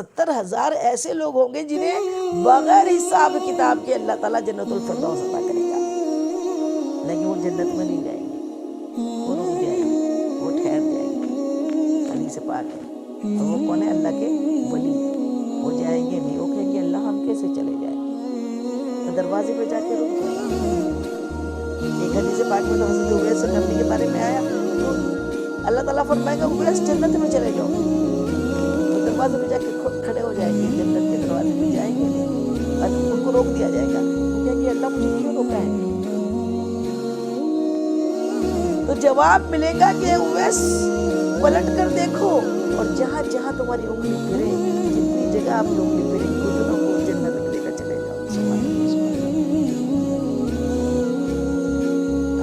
70,000 ایسے لوگ ہوں گے جنہیں بغیر حساب کتاب کے اللہ تعالیٰ جنت الفردوس عطا کرے گا، لیکن وہ جنت میں نہیں جائیں گے، وہ رک جائیں گے، وہ ٹھہر جائیں گے۔ حدیث پاک ہے، اور وہ کون ہے؟ اللہ کے ولی۔ وہ جائیں گے نہیں، وہ کہیں گے اللہ ہم کیسے چلے جائیں؟ تو دروازے پہ جا کے رک جائیں گے۔ ایک حدیث پاک میں تو حضرت اویس کرنی کے بارے میں آیا تو اللہ تعالیٰ فرمائے گا اویس جنت میں چلے جاؤ، تو دروازے پہ جا کے کھڑے ہو جائیں گے، جنت کے دروازے پہ جائیں گے نہیں، اور ان کو روک دیا جائے گا، وہ کہیں گے اللہ مجھے کیوں روکا ہے؟ تو جواب ملے گا کہ اویس پلٹ کر دیکھو، اور جہاں جہاں تمہاری انگلی پھرے، جتنی جگہ آپ کی انگلی پھرے اتنوں کو جنت میں لے کر چلے جاؤ۔ سبحان اللہ۔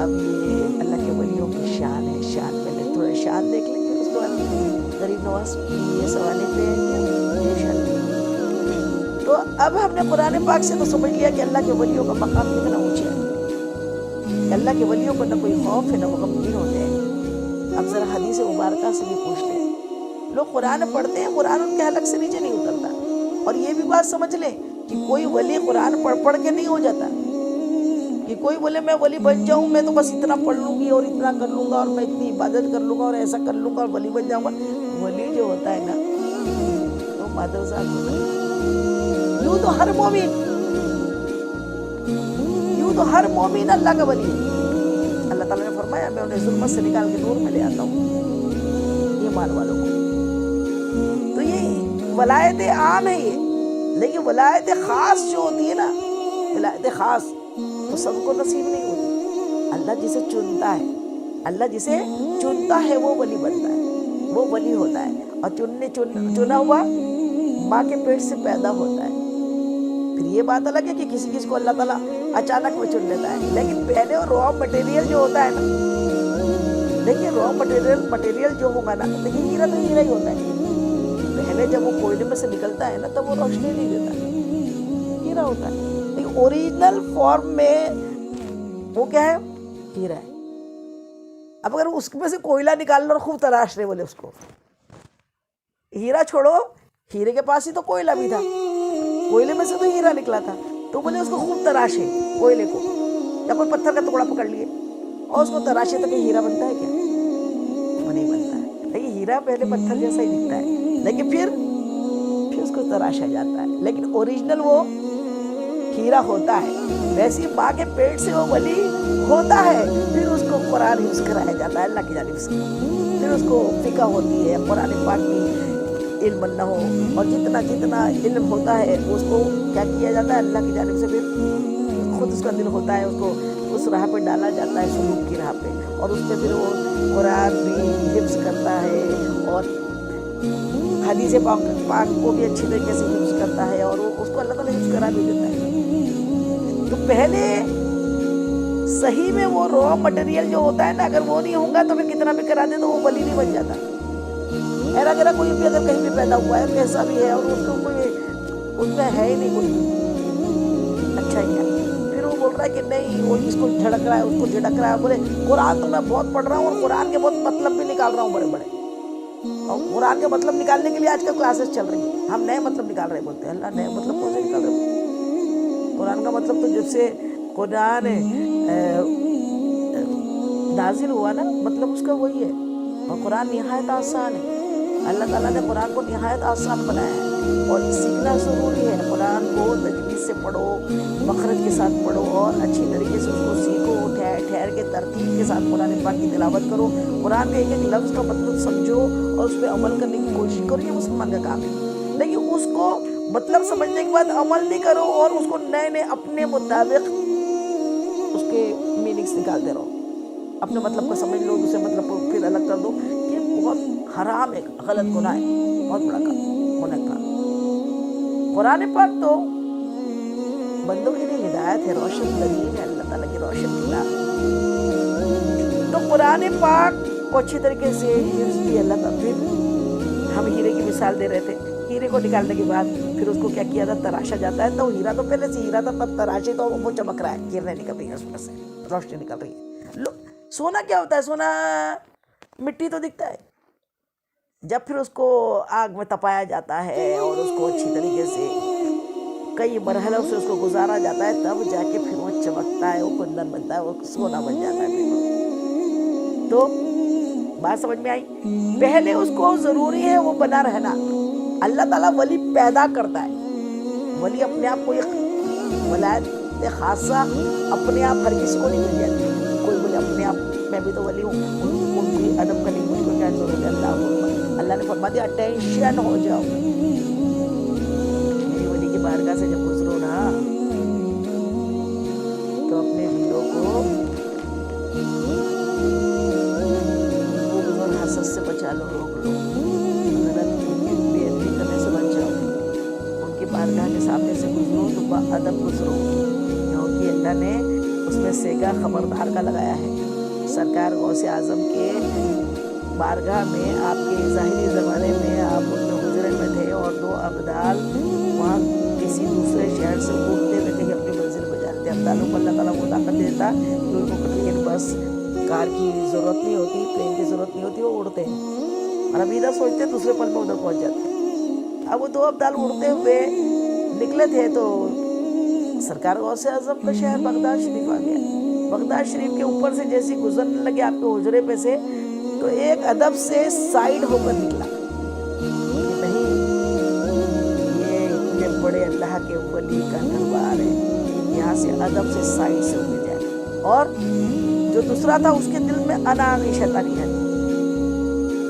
اب یہ اللہ کے ولیوں کی شان ہے، شان پہلے تھوڑا شان دیکھ لیں، پھر اس کے بعد غریب نواز یہ سوانے پہ یہ شان۔ تو اب ہم نے قرآن پاک سے تو سمجھ لیا کہ اللہ کے ولیوں کا مقام کتنا اونچا ہے، اللہ کے ولیوں کو نہ کوئی خوف ہے نہ وہ غمگین ہوتے ہیں۔ اب ذرا حدیث مبارکہ سے بھی پوچھ لیں، لوگ قرآن پڑھتے ہیں، قرآن ان کے حلق سے نیچے نہیں اترتا، اور یہ بھی بات سمجھ لیں کہ کوئی ولی قرآن پڑھ کے نہیں ہو جاتا، کہ کوئی بولے میں ولی بن جاؤں، میں تو بس اتنا پڑھ لوں گی اور اتنا کر لوں گا اور میں اتنی عبادت کر لوں گا اور ایسا کر لوں گا اور ولی بن جاؤں گا۔ ولی جو ہوتا ہے نا وہ مدرسہ ہوتا ہے۔ یوں تو ہر مومن اللہ کا ولی ہے۔ اللہ تعالیٰ نے فرمایا میں انہیں ظلمت سے نکال کے نور میں لے آتا ہوں ایمان والوں کو۔ تو یہ ولایت عام ہے یہ، لیکن ولایت خاص جو ہوتی ہے نا، ولایت خاص تو سب کو نصیب نہیں ہوتی۔ اللہ جسے چنتا ہے، اللہ جسے چنتا ہے وہ ولی بنتا ہے، وہ ولی ہوتا ہے، اور چنا ہوا ماں کے پیٹ سے پیدا ہوتا ہے۔ پھر یہ بات الگ ہے کہ کسی کسی کو اللہ تعالیٰ اچانک میں چن لیتا ہے، لیکن پہلے وہ را مٹیریل جو ہوتا ہے نا، دیکھیے را مٹیریل جو ہوگا نا، لیکن ہیرا تو ہیرا ہی ہوتا ہے۔ پہلے جب وہ کوئلے میں سے نکلتا ہے نا تب وہ روشنی نہیں دیتا، ہیرا ہوتا ہے، لیکن اوریجنل فارم میں وہ کیا ہے؟ ہیرا ہے۔ اب اگر اس میں سے کوئلہ نکالنا اور خوب تراش رہے بولے اس کو، ہیرا چھوڑو، ہیرے کے پاس ہی تو کوئلہ بھی تھا، کوئلے میں سے تو ہیرا نکلا تھا، تو بولے اس کو خوب تراشے کوئلے کو، یا کوئی پتھر کا ٹکڑا پکڑ لیے اور اس کو تراشے تو کہ ہیرا بنتا ہے کیا؟ وہ نہیں بنتا ہے۔ لیکن ہیرا پہلے پتھر جیسا ہی دکھتا ہے، لیکن پھر اس کو تراشا جاتا ہے، لیکن اوریجنل وہ ہیرا ہوتا ہے۔ ویسے ہی ماں کے پیٹ سے وہ ولی ہوتا ہے، پھر اس کو قرآن حفظ کرایا جاتا ہے اللہ کی جانب سے، پھر اس کو فقہ ہوتی ہے، قرآن پاک کی علم نہ ہو، اور جتنا علم ہوتا ہے اس کو کیا کیا جاتا ہے اللہ کی جانب سے، پھر خود اس کا دل ہوتا ہے، اس کو اس راہ پہ ڈالا جاتا ہے، سلوک کی راہ پہ، اور اس پہ پھر وہ قرآن بھی حفظ کرتا ہے اور حدیث پاک کو بھی اچھی طریقے سے حفظ کرتا ہے، اور اس کو اللہ تعالیٰ حفظ کرا بھی دیتا ہے۔ تو پہلے صحیح میں وہ را مٹیریل جو ہوتا ہے نا، اگر وہ نہیں ہوگا تو پھر کتنا بھی کرا دے تو وہ ولی نہیں بن جاتا۔ ایرا گرا کوئی بھی اگر کہیں بھی پیدا ہوا ہے کیسا بھی ہے، اور اس کو کوئی اس میں ہے ہی نہیں کوئی اچھا ہی ہے، پھر وہ بول رہا ہے کہ نہیں وہ اس کو جھڑک رہا ہے، اس کو جھڑک رہا ہے، بولے قرآن تو میں بہت پڑھ رہا ہوں اور قرآن کے بہت مطلب بھی نکال رہا ہوں بڑے بڑے، اور قرآن کے مطلب نکالنے کے لیے آج کل کلاسز چل رہی ہیں، ہم نئے مطلب نکال رہے بولتے ہیں۔ اللہ نئے مطلب کون سے نکال رہے؟ قرآن کا مطلب تو جب سے قرآن نازل ہوا نا، مطلب اس کا وہی ہے، اور قرآن نہایت آسان ہے۔ اللہ تعالیٰ نے قرآن کو نہایت آسان بنایا ہے، اور سیکھنا ضروری ہے۔ قرآن کو تجوید سے پڑھو، مخرج کے ساتھ پڑھو، اور اچھی طریقے سے اس کو سیکھو، ٹھہر کے ترتیب کے ساتھ قرآن پاک کی تلاوت کرو، قرآن کے ایک ایک لفظ کا مطلب سمجھو اور اس پہ عمل کرنے کی کوشش کرو، یہ مسلمان کا کام ہے۔ لیکن اس کو مطلب سمجھنے کے بعد عمل نہیں کرو، اور اس کو نئے اپنے مطابق اس کے میننگس نکالتے رہو، اپنے مطلب کو سمجھ لو، دوسرے مطلب کو پھر الگ کر دو، یہ بہت حرام ہے، غلط گناہ ہے، بہت بڑا کام گناہ کا۔ قرآن پاک تو بندوں کے لیے ہدایت ہے، روشن دلیل ہے، اللہ تعالیٰ کی روشن کتاب۔ تو قرآن پاک کو اچھی طریقے سے حفظ بھی اللہ تعالیٰ۔ پھر ہم ہیرے کی مثال دے رہے تھے، ہیرے کو نکالنے کے بعد پھر اس کو کیا کیا جاتا؟ تراشا جاتا ہے، تو ہیرا تو پہلے سے ہیرا تھا، تب تراشے تو وہ چمک رہا ہے، کرنیں نکل رہی ہیں اس میں سے، روشنی نکل رہی ہے۔ سونا کیا ہوتا ہے؟ سونا مٹی تو دکھتا ہے، جب پھر اس کو آگ میں تپایا جاتا ہے اور اس کو اچھی طریقے سے کئی مرحلوں سے اس کو گزارا جاتا ہے، تب جا کے پھر وہ چمکتا ہے، وہ کندن بنتا ہے، وہ سونا بن جاتا ہے پھر وہ۔ تو بات سمجھ میں آئی؟ پہلے اس کو ضروری ہے وہ بنا رہنا۔ اللہ تعالیٰ ولی پیدا کرتا ہے، ولی اپنے آپ کو ولایت خاصہ اپنے آپ ہر کسی کو نہیں مل جاتی۔ کوئی بولے اپنے آپ میں بھی تو ولی ہوں، ان کی ادب کرنے کی مجھ کو کیا ضرورت ہے؟ اللہ نے فرما دیا اٹینشن ہو جاؤ، میری ولی کی بارگاہ سے جب گزرو نا تو اپنے دلوں کو بغض اور حسد سے بچا لو، روک لو، غلط بے ادبی کرنے سے بچ جاؤ، ان کی بارگاہ کے سامنے سے گزرو تو با ادب گزرو، کیونکہ اللہ نے اس میں سیگا خبردار کا لگایا ہے۔ سرکار غوث اعظم کے بارگاہ میں آپ کے ظاہری زمانے میں آپ ان میں حجرے میں تھے اور دو ابدال وہاں کسی دوسرے شہر سے اڑتے ہوئے کہیں اپنی منزل پہ جاتے۔ ابدالوں کو اللہ تعالیٰ وہ طاقت دیتا کہ ان کو کہیں بس کار کی ضرورت نہیں ہوتی، پلین کی ضرورت نہیں ہوتی، وہ اڑتے ہیں اور اب ادھر سوچتے دوسرے پل میں ادھر پہنچ جاتے۔ اب وہ دو ابدال اڑتے ہوئے نکلے تھے تو سرکار غوث اعظم کا شہر بغداد شریف آ گیا۔ بغداد شریف کے اوپر سے جیسے گزرنے لگے آپ کے حجرے پہ سے تو ایک ادب سے سائیڈ ہو کر نکلا کہ نہیں، یہ بڑے اللہ کے ولی کا دربار ہے، یہاں سے ادب سے سائیڈ سے ہوتے جائے۔ اور جو دوسرا تھا اس کے دل میں انا کی شیطانی ہے،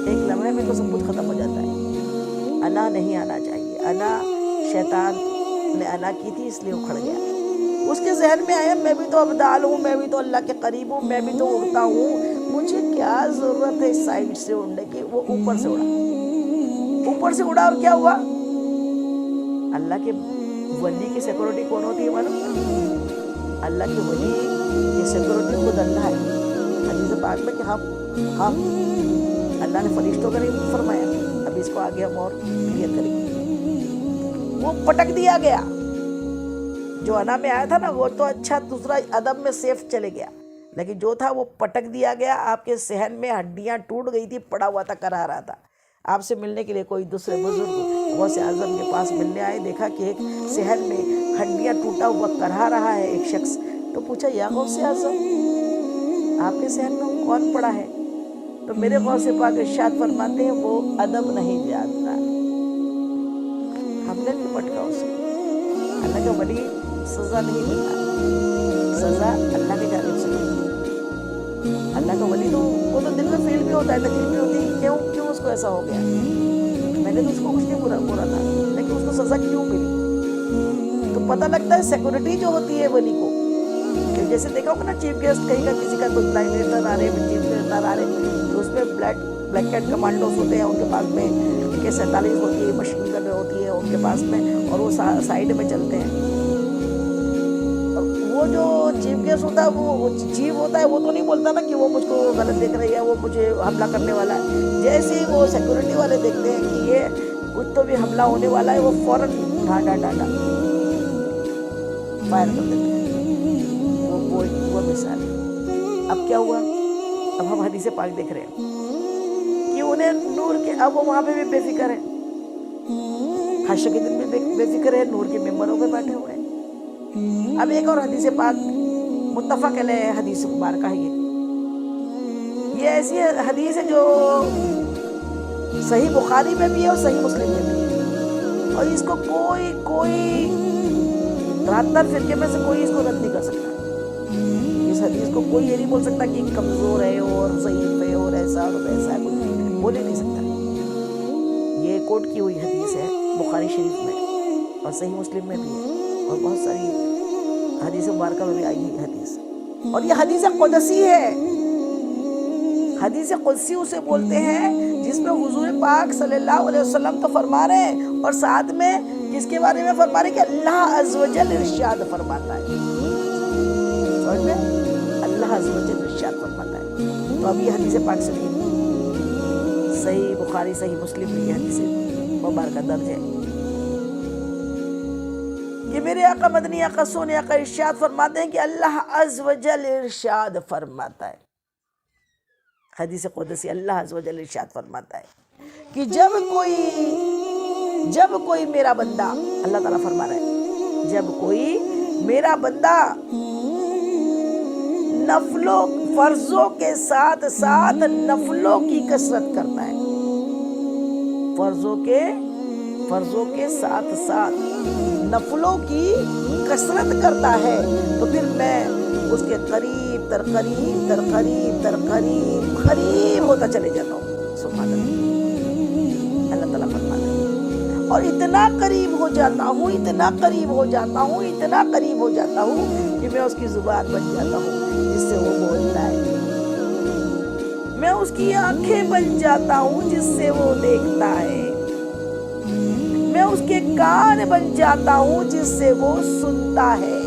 ایک لمحے میں تو سب کچھ ختم ہو جاتا ہے۔ انا نہیں آنا چاہیے، انا شیطان نے انا کی تھی اس لیے اکھڑ گیا۔ اس کے ذہن میں آیا میں بھی تو ابدال ہوں، میں بھی تو اللہ کے قریب ہوں، میں بھی تو اڑتا ہوں، مجھے کیا ضرورت ہے سائیڈ سے اڑنے کی؟ وہ اوپر سے اڑا، اوپر سے اڑا اور کیا ہوا؟ اللہ کے ولی کی سیکورٹی کون ہوتی ہے معلوم؟ اللہ کے ولی کی سیکورٹی خود اللہ ہے۔ حدیث پاک میں کہ ہم اللہ نے فرشتوں کا نہیں فرمایا، اب اس کو آگے ہم اور کلیئر کریں گے۔ وہ پٹک دیا گیا، جو انا میں آیا تھا نا وہ تو اچھا دوسرا ادب میں سیف چلے گیا، لیکن جو تھا وہ پٹک دیا گیا۔ آپ کے صحن میں ہڈیاں ٹوٹ گئی تھی، پڑا ہوا تھا، کرا رہا تھا۔ آپ سے ملنے کے لیے کوئی دوسرے بزرگ غوث اعظم کے پاس ملنے آئے، دیکھا کہ ایک صحن میں ہڈیاں ٹوٹا ہوا کرا رہا ہے ایک شخص، تو پوچھا یا غوث اعظم آپ کے صحن میں کون پڑا ہے؟ تو میرے غوث پاک ارشاد فرماتے ہیں وہ ادب نہیں جانتا۔ ہم نے بھی پٹکا اسے۔ اللہ کا ولی سزا نہیں ملتا، سزا اللہ کی جانب سے ملتی۔ اللہ کا ولی تو وہ تو دل میں فیل بھی ہوتا ہے، تکلیف بھی ہوتی ہے، کیوں اس کو ایسا ہو گیا؟ میں نے تو اس کو کچھ نہیں برا تھا، لیکن اس کو سزا کیوں ملی؟ تو پتہ لگتا ہے سیکورٹی جو ہوتی ہے ولی کو، کہ جیسے دیکھا ہوگا نا چیف گیسٹ کہیں کا کسی کا کوئی پرائم منسٹر آ رہے ہیں، چیف منسٹر آ رہے ہیں، تو اس میں بلیک کیٹ کمانڈوز ہوتے ہیں، ان کے پاس میں AK-47 ہوتی ہے، مشین گن ہوتی ہے ان کے پاس میں، اور وہ سائیڈ میں چلتے ہیں۔ وہ جو چیف گیسٹ ہوتا ہے وہ چیف ہوتا ہے، وہ تو نہیں بولتا نا کہ وہ مجھ کو غلط دیکھ رہی ہے، وہ مجھے حملہ کرنے والا ہے۔ جیسے ہی وہ سیکورٹی والے دیکھتے ہیں کہ یہ کچھ تو بھی حملہ ہونے والا ہے، وہ فوراً ڈھانڈا فائر کر دیتے ہیں۔ وہ مثال ہے۔ اب کیا ہوا؟ اب ہم حدیث پاک دیکھ رہے ہیں کہ انہیں نور کے، اب وہ وہاں پہ بھی بے فکر ہے، حشر کے دن بھی بے فکر ہے، نور کے ممبروں پہ بیٹھے ہوئے ہیں۔ اب ایک اور حدیث پاک متفق علیہ حدیث مبارکہ ہے، یہ ایسی حدیث ہے جو صحیح بخاری میں بھی ہے اور صحیح مسلم میں بھی ہے، اور اس کو کوئی 73 فرقے میں سے کوئی اس کو رد نہیں کر سکتا۔ اس حدیث کو کوئی یہ نہیں بول سکتا کہ کمزور ہے اور ضعیف ہے اور ایسا اور ویسا ہے، کوئی بول ہی نہیں سکتا۔ یہ کوٹ کی ہوئی حدیث ہے بخاری شریف میں اور صحیح مسلم میں بھی ہے، اور بہت ساری حدیث مبارکہ میں بھی آئی ہے حدیث، اور یہ حدیث قدسی ہے۔ حدیث قدسی اسے بولتے ہیں جس میں حضور پاک صلی اللہ علیہ وسلم تو فرما رہے ہیں، اور ساتھ میں کس کے بارے میں فرما رہے ہیں کہ اللہ عز و جل ارشاد فرماتا ہے۔ سمجھ میں؟ اللہ عز و جل ارشاد فرماتا ہے۔ تو اب یہ حدیث پاک سے صحیح بخاری صحیح مسلم میں یہ حدیث مبارکہ درج ہے کہ میرے آقا مدنی آقا سونے آقا ارشاد فرماتے ہیں کہ اللہ عز و جل ارشاد فرماتا ہے۔ حدیث قدسی اللہ عز و جل ارشاد فرماتا ہے کہ جب کوئی میرا بندہ، اللہ تعالیٰ فرما رہا ہے، جب کوئی میرا بندہ فرضوں کے ساتھ ساتھ نفلوں کی کثرت کرتا ہے، فرضوں کے ساتھ ساتھ نفلوں کی کثرت کرتا ہے، تو پھر میں اس کے قریب تر قریب تر قریب تر قریب قریب ہوتا چلے جاتا ہوں. سبحان اللہ. اللہ تعالیٰ فرماتا ہے، اور اتنا قریب ہو جاتا ہوں، اتنا قریب ہو جاتا ہوں، اتنا قریب ہو جاتا ہوں کہ میں اس کی زبان بن جاتا ہوں جس سے وہ بولتا ہے، میں اس کی آنکھیں بن جاتا ہوں جس سے وہ دیکھتا ہے، میں اس کے کان بن جاتا ہوں جس سے وہ سنتا ہے،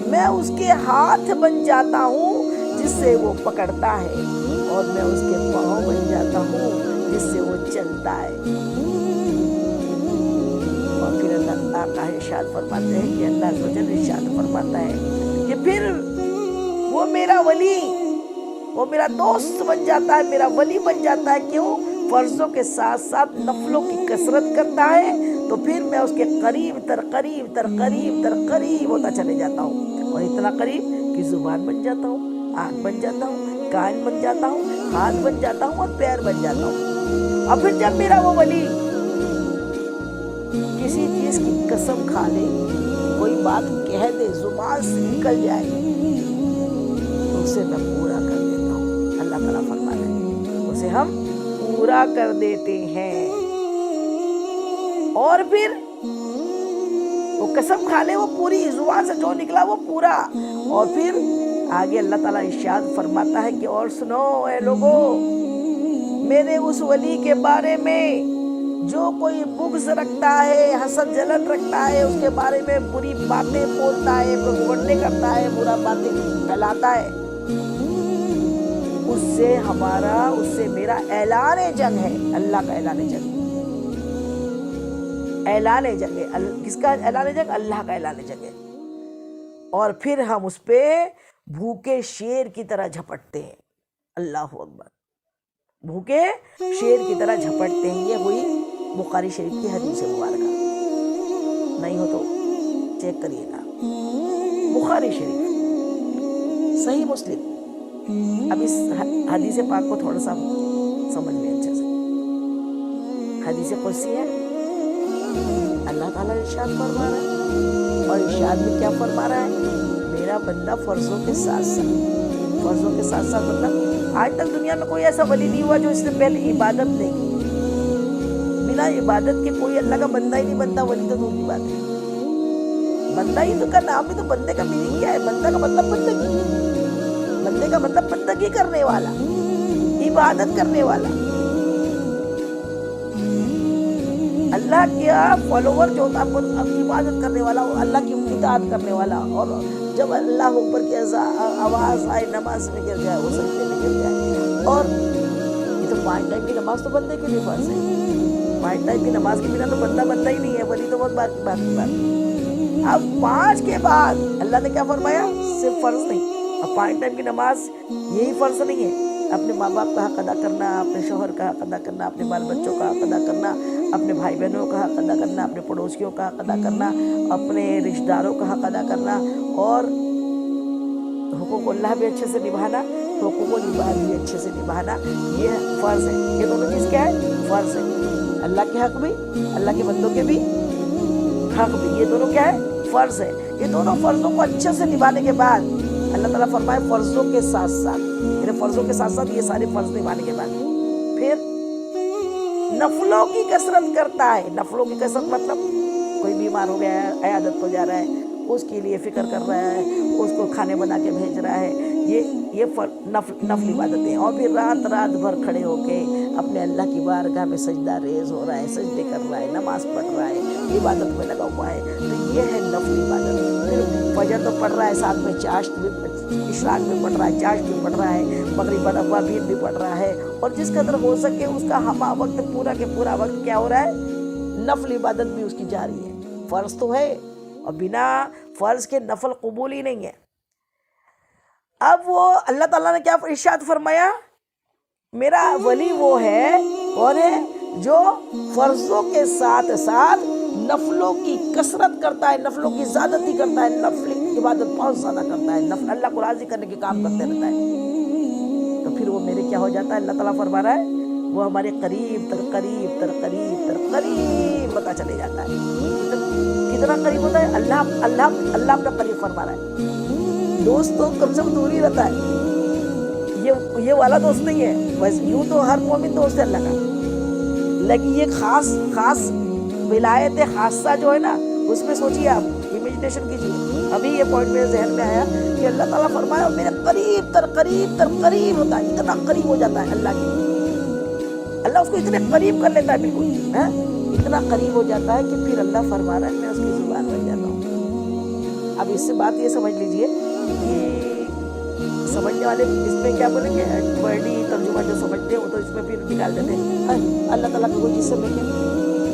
میں اس کے ہاتھ بن جاتا ہوں جس سے وہ پکڑتا ہے، اور میں اس کے پاؤں بن جاتا ہوں جس سے وہ چلتا ہے. اور پھر اللہ کا ارشاد فرماتے ہیں کہ اللہ عز و جل ارشاد فرماتا ہے کہ پھر وہ میرا ولی، وہ میرا دوست بن جاتا ہے، میرا ولی بن جاتا ہے. کیوں؟ فرضوں کے ساتھ ساتھ نفلوں کی کثرت کرتا ہے، تو پھر میں اس کے قریب تر قریب تر قریب تر قریب ہوتا چلے جاتا ہوں، اور اتنا قریب کہ زبان بن جاتا ہوں، آنکھ بن جاتا ہوں، کان بن جاتا ہوں، ہاتھ بن جاتا ہوں، اور پیر بن جاتا ہوں. اور پھر جب میرا وہ ولی کسی چیز کی قسم کھا لے، کوئی بات کہہ دے، زبان سے نکل جائے، تو اسے میں پورا کر دیتا ہوں. اللہ تعالیٰ فرماتا ہے اسے ہم پورا کر دیتے ہیں. اور پھر وہ قسم کھا لے، وہ پوری زبان سے جو نکلا وہ پورا. اور پھر آگے اللہ تعالیٰ ارشاد فرماتا ہے کہ اور سنو اے لوگو، میرے اس ولی کے بارے میں جو کوئی بغض رکھتا ہے، حسد جلن رکھتا ہے، اس کے بارے میں بری باتیں بولتا ہے، پروپگنڈے کرتا ہے، برا باتیں پھیلاتا ہے، اس سے میرا اعلان جنگ ہے. اللہ کا اعلان جنگ، اعلان جنگ ہے. کس کا اعلان جنگ؟ اللہ کا اعلان جنگ ہے. اور پھر ہم اس پہ بھوکے شیر کی طرح جھپٹتے ہیں. اللہ اکبر. بھوکے شیر کی طرح جھپٹتے ہیں. یہ ہوئی بخاری شریف کی حدیث مبارکہ. نہیں ہو تو چیک کریے گا، بخاری شریف، صحیح مسلم. اب اس حدیث پاک کو تھوڑا سا سمجھ لیں اچھے سے. حدیث قدسی ہے، اللہ تعالیٰ ارشاد فرما رہا ہے، اور ارشاد میں کیا فرما رہا ہے؟ میرا بندہ فرضوں کے ساتھ ساتھ مطلب آج تک دنیا میں کوئی ایسا ولی نہیں ہوا جو اس سے پہلے عبادت نہیں کی. بنا عبادت کے کوئی اللہ کا بندہ ہی نہیں بنتا. ولی تو دور کی بات ہے. بندہ ہی تو کا نام بھی تو، بندے کا میننگ کیا ہے؟ بندہ کا مطلب بندگی، بندے کا مطلب بندگی کرنے والا، عبادت کرنے والا. اللہ کا فالوور جو ہوتا ہے عبادت کرنے والا، اللہ کی اطاعت کرنے والا. اور جب اللہ اوپر کی آواز آئے، نماز میں گر جائے، وہ سجدے میں گر جائے. اور یہ تو 5 ٹائم کی نماز تو بندے کے لیے فرض ہے. 5 ٹائم کی نماز کے بنا تو بندہ بنتا ہی نہیں ہے. ولی تو بہت بات کی بات. اب 5 کے بعد اللہ نے کیا فرمایا؟ صرف فرض نہیں. اب 5 ٹائم کی نماز یہی فرض نہیں ہے. اپنے ماں باپ کا حق ادا کرنا، اپنے شوہر کا حق ادا کرنا، اپنے بال بچوں کا حق ادا کرنا، اپنے بھائی بہنوں کا حق ادا کرنا، اپنے پڑوسیوں کا حق ادا کرنا، اپنے رشتہ داروں کا حق ادا کرنا، اور حقوق اللہ بھی اچھے سے نبھانا، حقوق العباد بھی اچھے سے نبھانا. یہ فرض ہے. یہ دونوں چیز کیا ہے؟ فرض ہے. اللہ کے حق بھی، اللہ کے بندوں کے بھی حق بھی، یہ دونوں کیا ہے؟ فرض ہے. یہ دونوں فرضوں کو اچھے سے نبھانے کے بعد اللہ تعالیٰ فرمائے فرضوں کے ساتھ ساتھ، یعنی فرضوں کے ساتھ ساتھ یہ سارے فرض نبھانے کے بعد پھر نفلوں کی کثرت کرتا ہے. نفلوں کی کثرت مطلب کوئی بیمار ہو گیا ہے، عیادت کو جا رہا ہے، اس کے لیے فکر کر رہا ہے، اس کو کھانے بنا کے بھیج رہا ہے. یہ نفل عبادتیں. اور پھر رات بھر کھڑے ہو کے اپنے اللہ کی بارگاہ میں سجدہ ریز ہو رہا ہے، سجدے کر رہا ہے، نماز پڑھ رہا ہے، عبادت میں لگا ہوا ہے. تو یہ ہے نفل عبادت. پھر فجر تو پڑھ رہا ہے، ساتھ میں چاشت بھی، اشراق بھی پڑھ رہا ہے، چاشت بھی پڑھ رہا ہے، مغرب اوابین بھی پڑھ رہا ہے. اور جس قدر ہو سکے اس کا ہمہ وقت پورا کے پورا وقت کیا ہو رہا ہے؟ نفل عبادت بھی اس کی جاری ہے. فرض تو ہے، اور بنا فرض کے نفل قبول ہی نہیں ہے. اب وہ اللہ تعالیٰ نے کیا ارشاد فرمایا؟ میرا ولی وہ ہے کون ہے؟ جو فرضوں کے ساتھ ساتھ نفلوں کی کثرت کرتا ہے، نفلوں کی زیادتی کرتا ہے، نفل عبادت بہت زیادہ کرتا ہے، نفل اللہ کو راضی کرنے کے کام کرتے رہتا ہے، تو پھر وہ میرے کیا ہو جاتا ہے؟ اللہ تعالیٰ فرما رہا ہے وہ ہمارے قریب تر قریب تر قریب تر قریب ہوتا چلے جاتا ہے۔ کتنا قریب ہوتا ہے؟ اللہ اپنا قریب فرما رہا ہے۔ دوست تو کم سے کم دور ہی رہتا ہے، یہ والا دوست نہیں ہے، بس یوں تو ہر مومن دوست ہے اللہ کا، لیکن یہ خاص ولایت خاصہ جو ہے نا، اس میں سوچیے آپ، امیجنیشن کیجیے۔ ابھی یہ پوائنٹ میرے ذہن میں آیا کہ اللہ تعالیٰ فرمایا میرے قریب تر قریب ہوتا ہے، اتنا قریب ہو جاتا ہے اللہ کی، اللہ اس کو اتنے قریب کر لیتا ہے، بالکل اتنا قریب ہو جاتا ہے کہ پھر اللہ فرما رہا ہے میں اس کی زبان بن جاتا ہوں۔ اب اس سے بات یہ سمجھ لیجئے کہ سمجھنے والے اس میں کیا بولیں گے، ورڈی ترجمہ جو سمجھتے ہیں وہ تو اس میں پھر نکال دیتے ہیں، اللہ تعالیٰ کا کوئی جسم ہے کیا؟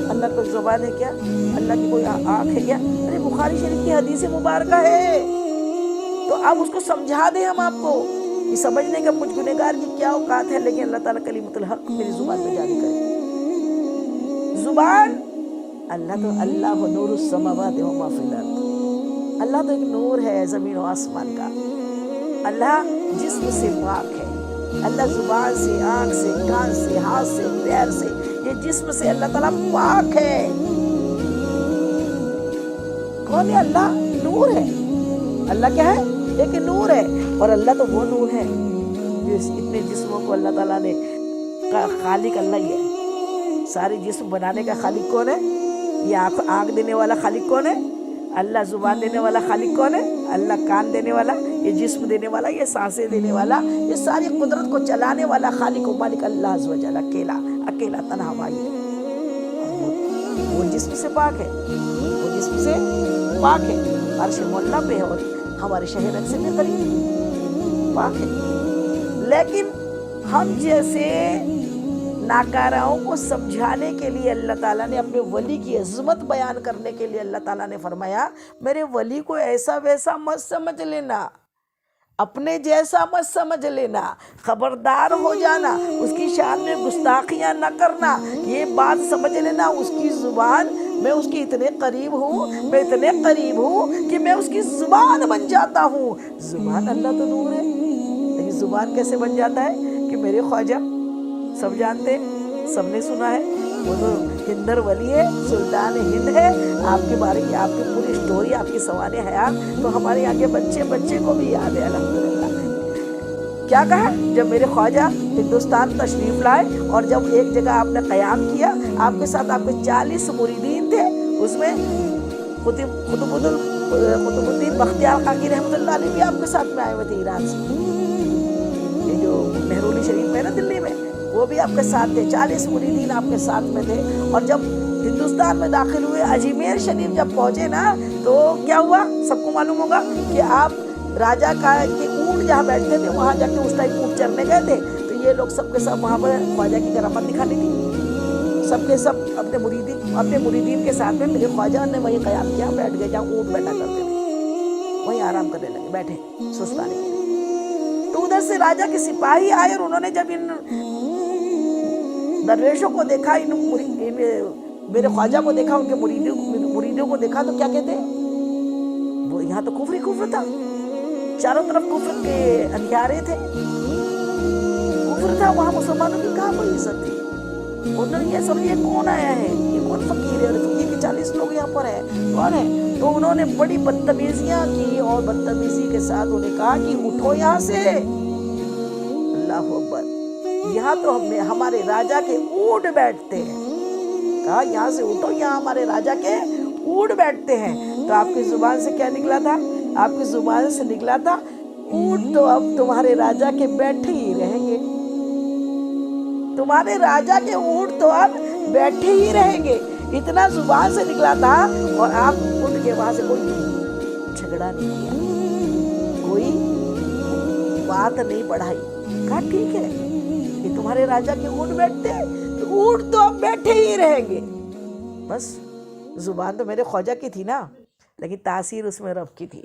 اللہ کوئی زبان ہے کیا؟ اللہ کی کوئی آنکھ ہے کیا؟ ارے بخاری شریف کی حدیث مبارکہ ہے، تو اب اس کو سمجھا دیں ہم آپ کو کہ سمجھنے کا مجھ گنہگار کی کیا اوقات ہے، لیکن اللہ تعالیٰ کلمۃ الحق میری زبان میں جاری کرے۔ زبان اللہ نور السماوات و ما فی الارض، اللہ تو ایک نور ہے زمین و آسمان کا، اللہ جسم سے پاک ہے، اللہ زبان سے، آنکھ سے، کان سے، ہاتھ سے، پیر سے، یہ جسم سے اللہ تعالیٰ پاک ہے۔ کون ہے؟ اللہ نور ہے، اللہ کیا ہے؟ ایک نور ہے، اور اللہ تو وہ نور ہے جو اتنے جسموں کو اللہ تعالیٰ نے، خالق اللہ ہی ہے، سارے جسم بنانے کا خالق کون ہے؟ یہ آنکھ دینے والا خالق کون ہے؟ اللہ زبان دینے والا خالق کون ہے؟ اللہ کان دینے والا، یہ جسم دینے والا، یہ سانسیں دینے والا، یہ ساری قدرت کو چلانے والا خالق و مالک اللہ عز و جل اکیلا تنہا واحد ہے۔ وہ جسم سے پاک ہے، وہ جسم سے پاک ہے، عرش مولا پہ ہے، اور ہمارے شہر سے بھی قریب پاک ہے، لیکن ہم جیسے ناکاراؤں کو سمجھانے کے لیے اللہ تعالیٰ نے اپنے ولی کی عظمت بیان کرنے کے لیے اللہ تعالیٰ نے فرمایا میرے ولی کو ایسا ویسا مت سمجھ لینا، اپنے جیسا مت سمجھ لینا، خبردار ہو جانا، اس کی شان میں گستاخیاں نہ کرنا، یہ بات سمجھ لینا اس کی زبان، میں اس کی اتنے قریب ہوں، میں اتنے قریب ہوں کہ میں اس کی زبان بن جاتا ہوں۔ زبان اللہ تو نور ہے، لیکن زبان کیسے بن جاتا ہے؟ کہ میرے خواجہ سب جانتے، سب نے سنا ہے، وہ تو ہندر ولی ہے، سلطان ہند ہے، آپ کے بارے کی آپ کی پوری سٹوری، آپ کی سوانح حیات تو ہمارے یہاں کے بچے کو بھی یاد ہے الحمدللہ۔ کیا کہا؟ جب میرے خواجہ ہندوستان تشریف لائے اور جب ایک جگہ آپ نے قیام کیا، آپ کے ساتھ آپ کے 40 مریدین تھے، اس میں قطب الدین بختیار خاکی رحمۃ اللہ علیہ بھی آپ کے ساتھ میں آئے ہوئے تھے ایران سے، یہ جو مہرولی شریف میں نا دلی میں، وہ بھی آپ کے ساتھ تھے، 40 مریدین آپ کے ساتھ میں تھے، اور جب ہندوستان میں داخل ہوئے، اجمیر شریف جب پہنچے نا، تو کیا ہوا؟ سب کو معلوم ہوگا کہ آپ راجہ کا کے اونٹ جہاں بیٹھتے تھے وہاں جا کے اس ٹائم اونٹ چرنے گئے تھے، تو یہ لوگ سب کے سب وہاں پر خواجہ کی کرامت دکھانی تھی، سب کے سب اپنے مریدین کے ساتھ میں میرے خواجہ نے وہیں قیام کیا، بیٹھ گئے جہاں اونٹ بیٹھا کرتے تھے، وہیں آرام کرنے لگے، بیٹھے سستانے کے لیے۔ تو ادھر سے راجہ کے سپاہی آئے، اور انہوں نے جب ان درویشوں کو دیکھا، میرے خواجہ کو دیکھا، ان کے مریدوں کو دیکھا، تو کیا کہتے ہیں؟ وہ یہاں تو کفر تھا، چاروں طرف کفر کے اندھیارے تھے، کفر تھا، وہاں مسلمانوں کی کہاں کوئی عزت تھی؟ انہوں نے یہ سمجھے کون آیا ہے، یہ کون فقیر ہے، اور فقیر کے 40 لوگ یہاں پر ہیں، کون ہے؟ تو انہوں نے بڑی بدتمیزیاں کی، اور بدتمیزی کے ساتھ انہوں نے کہا کہ اٹھو یہاں سے، اللہ اکبر، یہاں تو ہمارے راجہ کے اونٹ بیٹھتے ہیں، کہا یہاں سے اٹھو، یہاں ہمارے راجہ کے اونٹ بیٹھتے ہیں۔ تو آپ کی زبان سے کیا نکلا تھا؟ آپ کی زبان سے نکلا تھا اونٹ تو اب تمہارے راجہ کے بیٹھے ہی رہیں گے، تمہارے راجہ کے اونٹ تو اب بیٹھے ہی رہیں گے، اتنا زبان سے نکلا تھا، اور آپ اٹھ کے وہاں سے کوئی جھگڑا نہیں کیا، کوئی بات نہیں بڑھائی، کہا ٹھیک ہے کہ تمہارے راجہ کے اونٹ بیٹھتے ہیں تو اونٹ تو اب بیٹھے ہی رہیں گے، بس۔ زبان تو میرے خواجہ کی تھی نا، لیکن تاثیر اس میں رب کی تھی،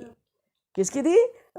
کس کی تھی؟